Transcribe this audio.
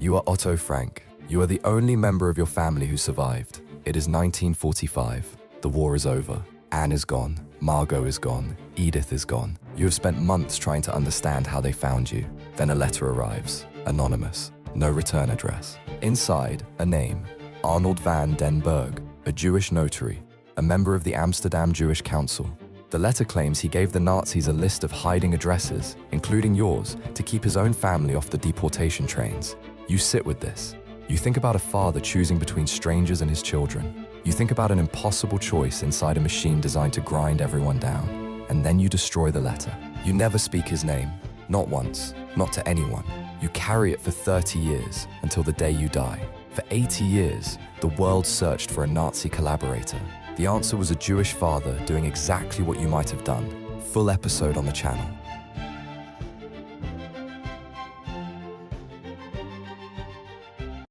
You are Otto Frank. You are the only member of your family who survived. It is 1945. The war is over. Anne is gone. Margot is gone. Edith is gone. You have spent months trying to understand how they found you. Then a letter arrives. Anonymous. No return address. Inside, a name. Arnold van den Berg, a Jewish notary, a member of the Amsterdam Jewish Council. The letter claims he gave the Nazis a list of hiding addresses, including yours, to keep his own family off the deportation trains. You sit with this. You think about a father choosing between strangers and his children. You think about an impossible choice inside a machine designed to grind everyone down. And then you destroy the letter. You never speak his name. Not once. Not to anyone. You carry it for 30 years, until the day you die. For 80 years, the world searched for a Nazi collaborator. The answer was a Jewish father doing exactly what you might have done. Full episode on the channel.